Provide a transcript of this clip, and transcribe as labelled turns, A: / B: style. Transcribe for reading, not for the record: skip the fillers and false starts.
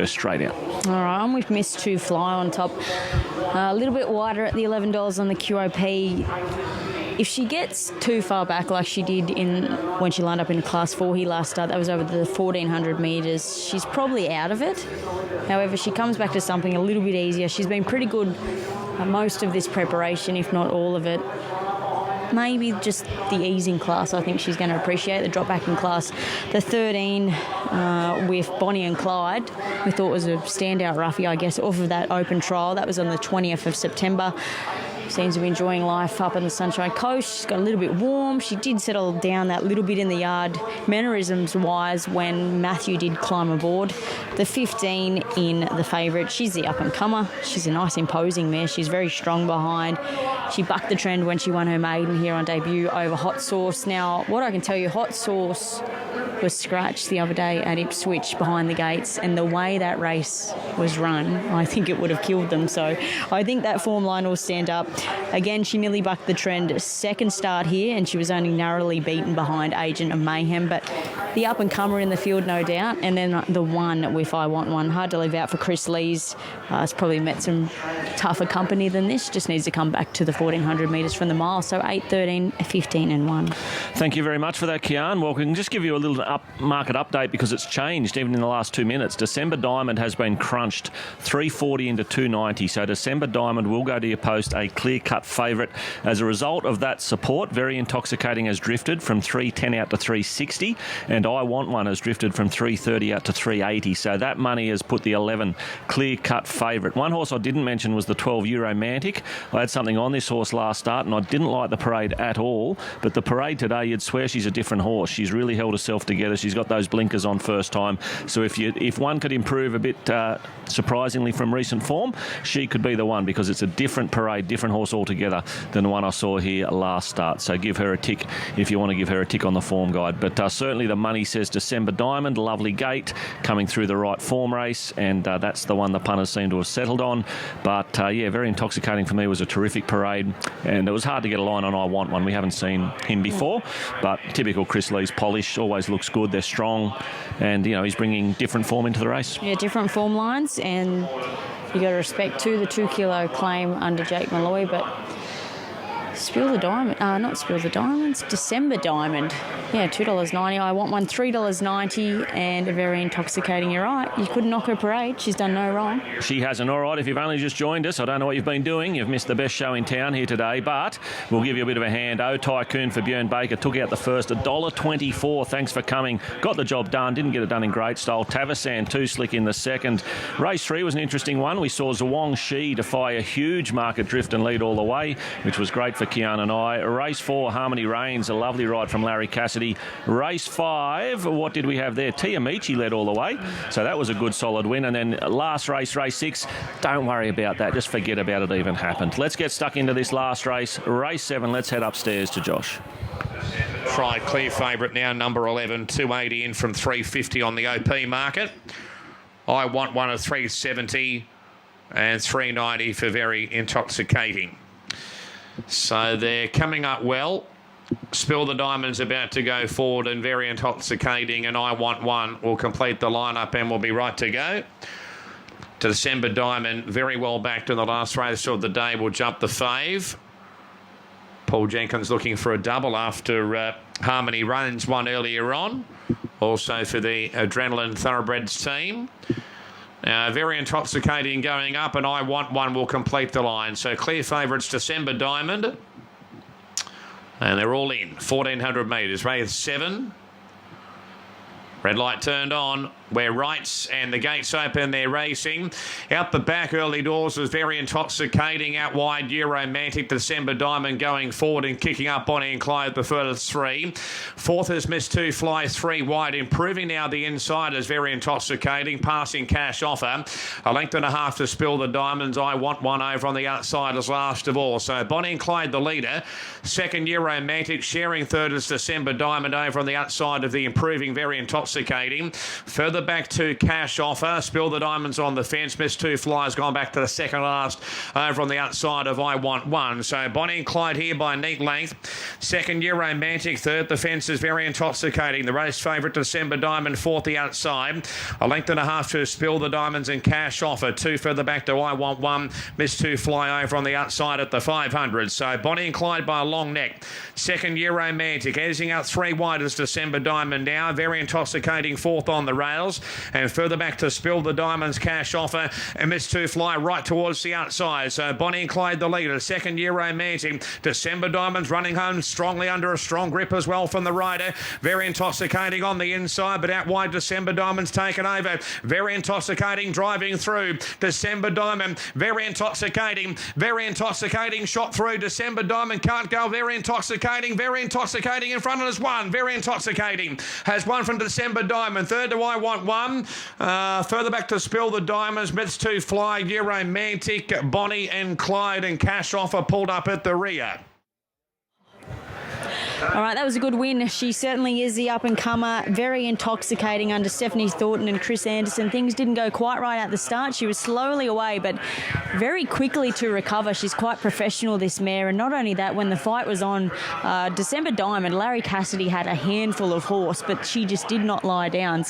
A: straight out.
B: All right, I'm with Miss 2 Fly on top. A little bit wider at the $11 on the QOP. If she gets too far back like she did when she lined up in Class 4 here last start, that was over the 1,400 metres, she's probably out of it. However, she comes back to something a little bit easier. She's been pretty good most of this preparation, if not all of it. Maybe just the easing class, I think she's going to appreciate the drop back in class. The 13 with Bonnie and Clyde, we thought was a standout roughie, I guess, off of that open trial. That was on the 20th of September. Seems to be enjoying life up in the Sunshine Coast. She's got a little bit warm. She did settle down that little bit in the yard, mannerisms-wise, when Matthew did climb aboard. The 15 in the favourite. She's the up-and-comer. She's a nice, imposing mare. She's very strong behind. She bucked the trend when she won her maiden here on debut over Hot Sauce. Now, what I can tell you, Hot Sauce was scratched the other day at Ipswich behind the gates, and the way that race was run, I think it would have killed them. So I think that form line will stand up. Again, she nearly bucked the trend. Second start here, and she was only narrowly beaten behind Agent of Mayhem. But the up-and-comer in the field, no doubt. And then the one with I Want One. Hard to leave out for Chris Lees. It's probably met some tougher company than this. Just needs to come back to the 1,400 metres from the mile. So 8, 13, 15 and 1.
A: Thank you very much for that, Kian. Well, we can just give you a little market update because it's changed even in the last 2 minutes. December Diamond has been crunched 340 into 290. So December Diamond will go to your post a clear-cut favourite. As a result of that support, Very Intoxicating has drifted from 310 out to 360, and I Want One has drifted from 330 out to 380. So that money has put the 11 clear-cut favourite. One horse I didn't mention was the 12 Euromantic. I had something on this horse last start, and I didn't like the parade at all, but the parade today, you'd swear she's a different horse. She's really held herself together. She's got those blinkers on first time. So if one could improve a bit, surprisingly from recent form, she could be the one, because it's a different parade, different horse altogether than the one I saw here last start. So give her a tick if you want to give her a tick on the form guide. But certainly the money says December Diamond, lovely gate, coming through the right form race, and that's the one the punters seem to have settled on. But yeah, Very Intoxicating for me was a terrific parade, and it was hard to get a line on I Want One. We haven't seen him before, but typical Chris Lee's polish, always looks good. They're strong, and he's bringing different form into the race.
B: Yeah, different form lines, and you got to respect too the 2 kilo claim under Jake Malloy, but Spill the Diamond, not Spill the Diamonds, December Diamond. Yeah, $2.90. I Want One, $3.90, and a Very Intoxicating. You're right. You couldn't knock her parade. She's done no wrong.
A: She hasn't. All right, if you've only just joined us, I don't know what you've been doing. You've missed the best show in town here today, but we'll give you a bit of a hand. Oh, Tycoon for Björn Baker took out the first, $1.24. Thanks for coming. Got the job done. Didn't get it done in great style. Tavasan, too slick in the second. Race 3 was an interesting one. We saw Zwang Shi defy a huge market drift and lead all the way, which was great for Kian and I. Race 4, Harmony Reigns, a lovely ride from Larry Cassidy. Race 5, what did we have there? Tia Michi led all the way, so that was a good solid win. And then last race, race 6, don't worry about that, just forget about it even happened. Let's get stuck into this last race, race 7. Let's head upstairs to Josh.
C: Try clear favourite now, number 11, 280 in from 350 on the OP market. I Want One of 370 and 390 for Very Intoxicating. So they're coming up well. Spill the Diamond's about to go forward, and Very Intoxicating and I Want One will complete the lineup and will be right to go. To December Diamond, very well backed in the last race of the day, will jump the fave. Paul Jenkins looking for a double after Harmony Reigns won earlier on. Also for the Adrenaline Thoroughbreds team. Very Intoxicating going up, and I Want One will complete the line. So clear favourites, December Diamond. And they're all in. 1,400 metres. Race 7. Red light turned on. We're rights and the gates open. They're racing. Out the back early doors was Very Intoxicating. Out wide, Euromantic. December Diamond going forward and kicking up Bonnie and Clyde the furthest 3. Fourth is Miss 2 Fly 3 wide. Improving now the inside is Very Intoxicating. Passing Cash Offer. A length and a half to Spill the Diamonds. I Want One over on the outside as last of all. So Bonnie and Clyde the leader. Second Euromantic. Sharing third is December Diamond over on the outside of the improving Very Intoxicating. Further further back to Cash Offer. Spill the Diamonds on the fence. Miss Two Flies gone back to the second last over on the outside of I Want One. So Bonnie and Clyde here by neat length. Second year Romantic. Third, the fence is Very Intoxicating. The race favourite December Diamond. Fourth, the outside. A length and a half to Spill the Diamonds and Cash Offer. Two further back to I Want One. Miss Two Fly over on the outside at the 500. So Bonnie and Clyde by a long neck. Second year Romantic. Edging out three wide is December Diamond now. Very Intoxicating fourth on the rails. And further back to Spill the Diamonds, Cash Offer. And Miss Two Fly right towards the outside. So Bonnie and Clyde the leader. Second year Romantic. December Diamonds running home strongly under a strong grip as well from the rider. Very Intoxicating on the inside, but out wide December Diamond's taken over. Very Intoxicating driving through. December Diamond. Very Intoxicating. Very Intoxicating shot through. December Diamond can't go. Very Intoxicating. Very Intoxicating in front of us. One. Very Intoxicating has one from December Diamond. Third to I Want One. Further back to Spill the Diamonds. Myths to Fly. Year Romantic. Bonnie and Clyde and Cash Offer pulled up at the rear.
B: All right, that was a good win. She certainly is the up-and-comer. Very Intoxicating under Stephanie Thornton and Chris Anderson. Things didn't go quite right at the start. She was slowly away, but very quickly to recover. She's quite professional, this mare. And not only that, when the fight was on, December Diamond, Larry Cassidy had a handful of horse, but she just did not lie down.